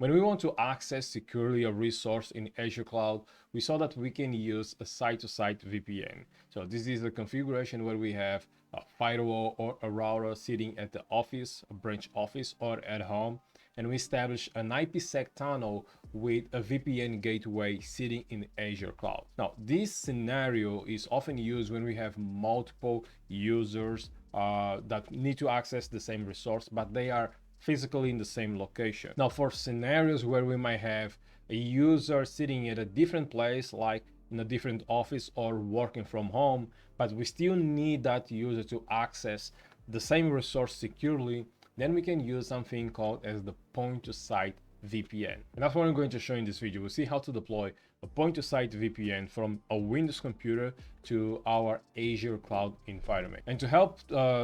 When we want to access securely a resource in Azure Cloud, we saw that we can use a site-to-site VPN. So this is a configuration where we have a firewall or a router sitting at the office, a branch office, or at home, and we establish an IPsec tunnel with a VPN gateway sitting in Azure Cloud. Now, this scenario is often used when we have multiple users that need to access the same resource, but they are physically in the same location. Now, for scenarios where we might have a user sitting at a different place, like in a different office or working from home, but we still need that user to access the same resource securely, then we can use something called as the point-to-site VPN. And that's what I'm going to show in this video. We'll see how to deploy a point-to-site VPN from a Windows computer to our Azure cloud environment. And to help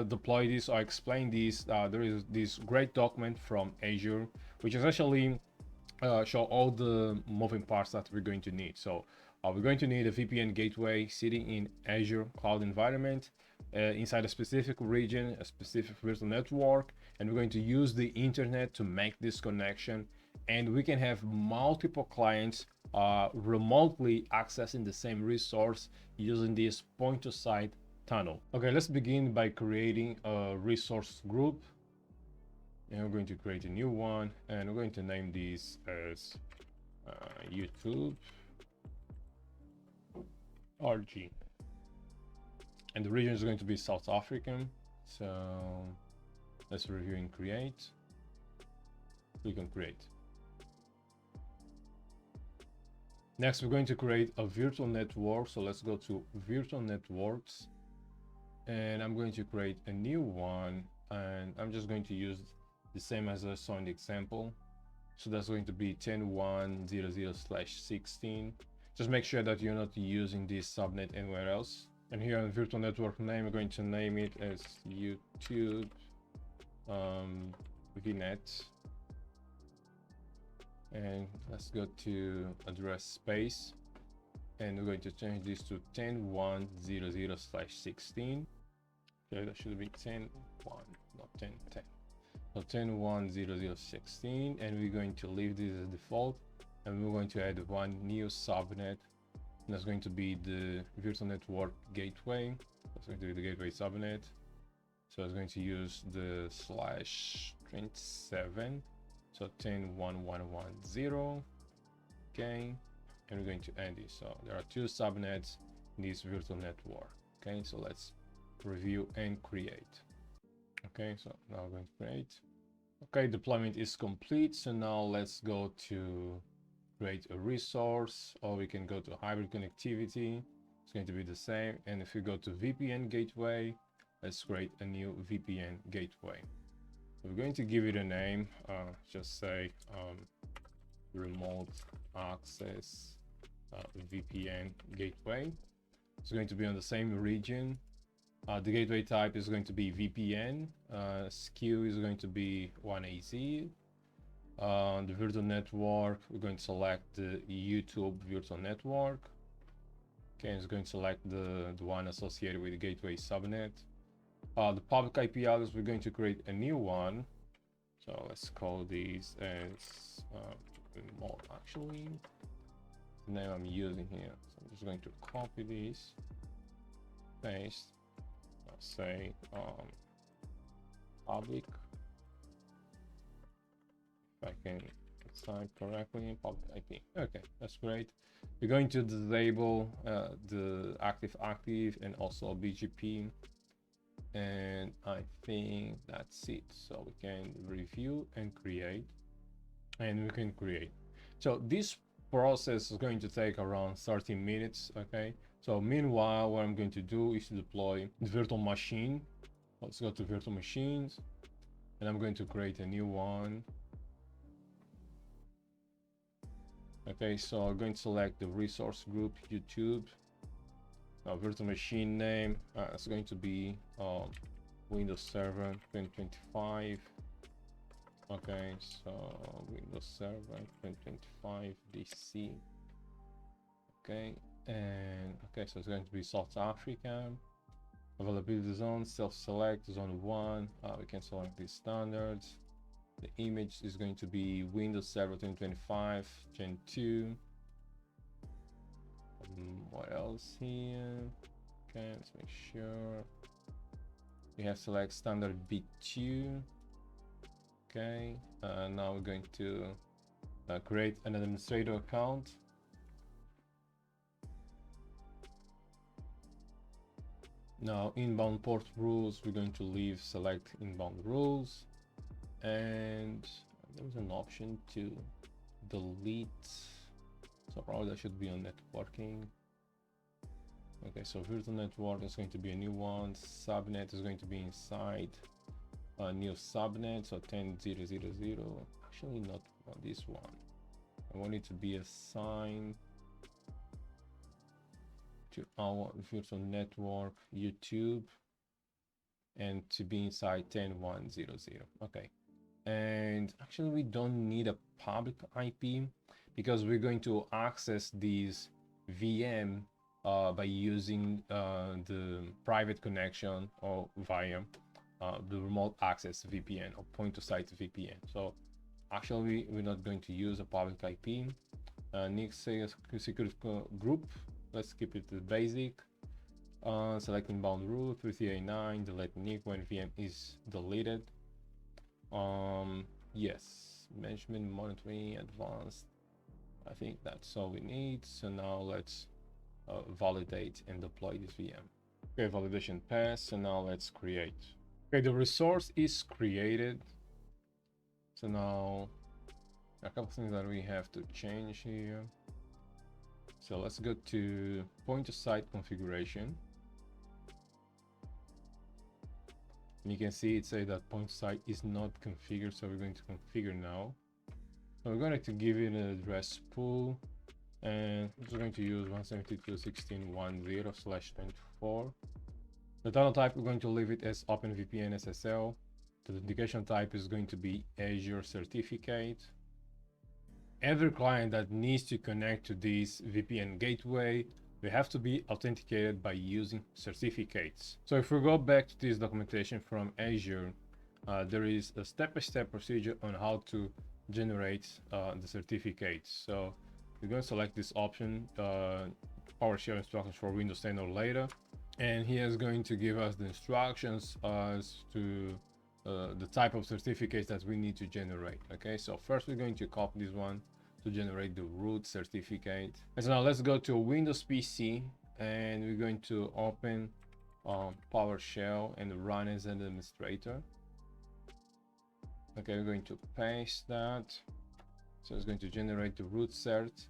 deploy this or explain this, there is this great document from Azure, which essentially show all the moving parts that we're going to need. So we're going to need a VPN gateway sitting in Azure cloud environment inside a specific region, a specific virtual network, and we're going to use the internet to make this connection. And we can have multiple clients remotely accessing the same resource using this point-to-site tunnel. Okay, let's begin by creating a resource group. And we're going to create a new one, and we're going to name this as YouTube RG. And the region is going to be South African. So let's review and create. Click on create. Next, we're going to create a virtual network. So let's go to virtual networks, and I'm going to create a new one, and I'm just going to use the same as I saw in the example. So that's going to be 10.1.0.0/16. Just make sure that you're not using this subnet anywhere else. And here on virtual network name, we're going to name it as YouTube VNet. And let's go to address space, and we're going to change this to 10.1.0.0/16. Okay, that should be 10.1, not 10.10. So 10.1.0.0/16, and we're going to leave this as default, and we're going to add one new subnet, and that's going to be the virtual network gateway. That's going to be the gateway subnet. So it's going to use the /27. So 10.1.1.1.0, okay, and we're going to end this. So there are two subnets in this virtual network. Okay, so let's review and create. Okay, so now we're going to create. Okay, deployment is complete. So now let's go to create a resource, or we can go to hybrid connectivity. It's going to be the same. And if we go to VPN gateway, let's create a new VPN gateway. We're going to give it a name, just say remote access VPN gateway. It's going to be on the same region. The gateway type is going to be VPN. SKU is going to be 1AZ. The virtual network, we're going to select the YouTube virtual network. Okay, it's going to select the one associated with the gateway subnet. The public IP address, we're going to create a new one. So let's call this as remote, actually. The name I'm using here. So I'm just going to copy this, paste, let's say public. If I can type correctly, public IP. Okay, that's great. We're going to disable the active and also BGP. And I think that's it. So we can review and create, and we can create. So this process is going to take around 30 minutes. Okay, so meanwhile, what I'm going to do is to deploy the virtual machine. Let's go to virtual machines, and I'm going to create a new one. Okay, so I'm going to select the resource group YouTube. Virtual machine name, it's going to be Windows Server 2025. Okay, so Windows Server 2025 DC. Okay, and okay, so it's going to be South Africa. Availability zone, self-select zone 1. We can select these standards. The image is going to be Windows Server 2025 Gen 2. What else here? Okay, let's make sure. We have select standard B2. Okay, now we're going to create an administrator account. Now inbound port rules, we're going to leave select inbound rules, and there's an option to delete, so probably that should be on networking. Okay, so virtual network is going to be a new one. Subnet is going to be inside a new subnet, so 10.0.0.0. Actually not this one. I want it to be assigned to our virtual network YouTube and to be inside 10.1.0.0. Okay, and actually we don't need a public IP because we're going to access these VM by using the private connection or via the remote access VPN or point-to-site VPN. So actually we're not going to use a public IP. Next security group, let's keep it to basic. Select inbound rule 3389, delete NIC when VM is deleted. Yes, management monitoring advanced. I think that's all we need. So now let's validate and deploy this VM. Okay, validation passed. So now let's create. Okay, the resource is created. So now a couple things that we have to change here. So let's go to point-to-site configuration. And you can see it says that point-to-site is not configured, so we're going to configure now. So we're going to give it an address pool, and we're going to use 172.16.10/24. The tunnel type, we're going to leave it as OpenVPN SSL. The authentication type is going to be Azure certificate. Every client that needs to connect to this VPN gateway, they have to be authenticated by using certificates. So if we go back to this documentation from Azure, there is a step-by-step procedure on how to generate the certificates. So we're going to select this option, PowerShell instructions for Windows 10 or later. And he is going to give us the instructions as to the type of certificates that we need to generate. Okay, so first we're going to copy this one to generate the root certificate. And so now let's go to Windows PC and we're going to open PowerShell and run as an administrator. Okay, we're going to paste that. So it's going to generate the root cert.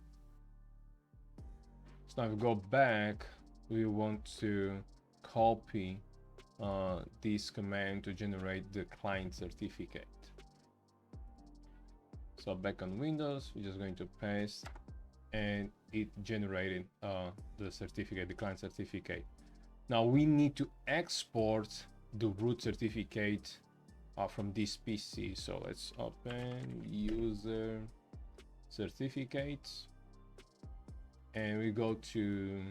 So now we go back, we want to copy this command to generate the client certificate. So back on Windows, we're just going to paste and it generated the certificate, the client certificate. Now we need to export the root certificate from this PC. So let's open user certificates and we go to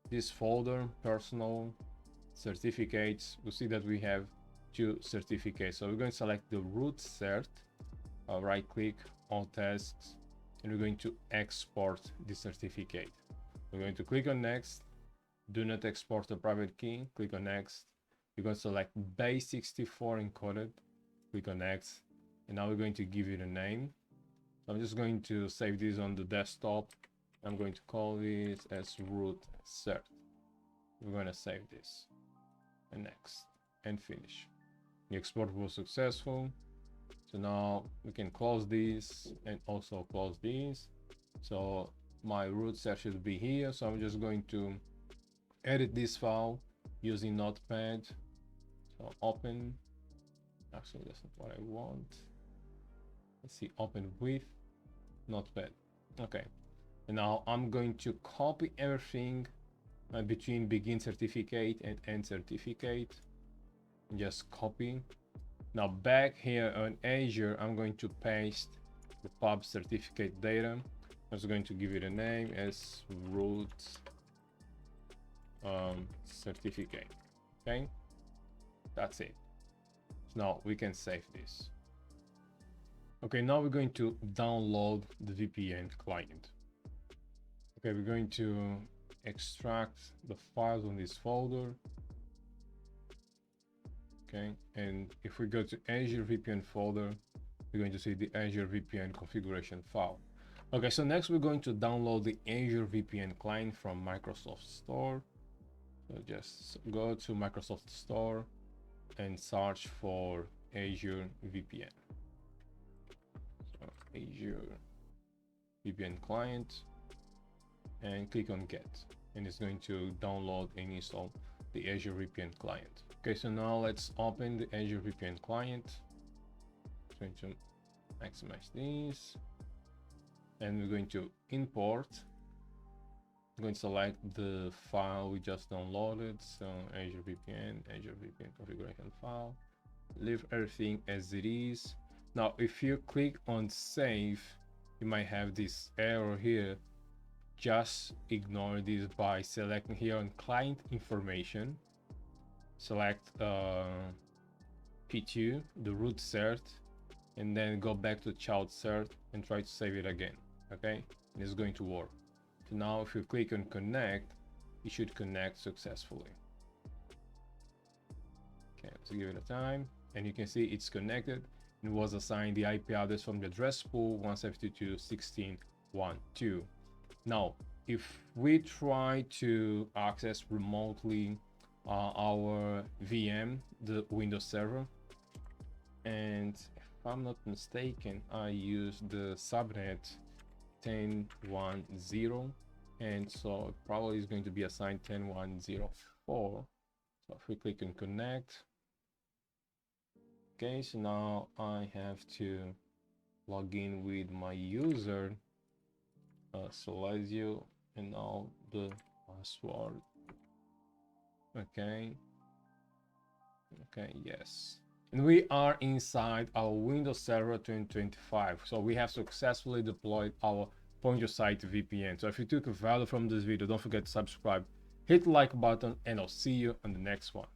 this folder, personal certificates. We see that we have two certificates, so we're going to select the root cert, right click, all tasks, and we're going to export the certificate. We're going to click on next, do not export a private key, click on next. We're going to select base64 encoded, click on next, and now we're going to give it a name. So I'm just going to save this on the desktop. I'm going to call this as root cert. We're going to save this and next and finish. The export was successful. So now we can close this and also close these. So my root cert should be here. So I'm just going to edit this file using Notepad. So open, actually that's not what I want. Let's see, open with Notepad. Okay, and now I'm going to copy everything between begin certificate and end certificate. Just copy. Now back here on Azure, I'm going to paste the pub certificate data. I'm just going to give it a name as root certificate. Okay, that's it. So now we can save this. Okay, now we're going to download the VPN client. Okay, we're going to extract the files on this folder. Okay, and if we go to Azure VPN folder, we're going to see the Azure VPN configuration file. Okay, so next we're going to download the Azure VPN client from Microsoft Store. So just go to Microsoft Store and search for Azure VPN. So Azure VPN client, and click on Get, and it's going to download and install the Azure VPN client. Okay, so now let's open the Azure VPN client. I'm going to maximize this, and we're going to import. I'm going to select the file we just downloaded, so Azure VPN configuration file. Leave everything as it is. Now, if you click on save, you might have this error here. Just ignore this by selecting here on client information. Select P2, the root cert, and then go back to child cert and try to save it again. Okay, and it's going to work. So now if you click on connect, it should connect successfully. Okay, let's give it a time, and you can see it's connected and was assigned the IP address from the address pool 172.16.1.2. Now, if we try to access remotely our VM, the Windows server, and if I'm not mistaken, I use the subnet 10.1.0, and so it probably is going to be assigned 10.1.0.4. So if we click on connect, okay, so now I have to log in with my user, Celesio, and now the password. Okay, yes, and we are inside our Windows Server 2025. So we have successfully deployed our Point-to-Site VPN. So if you took value from this video, don't forget to subscribe, hit the like button, and I'll see you on the next one.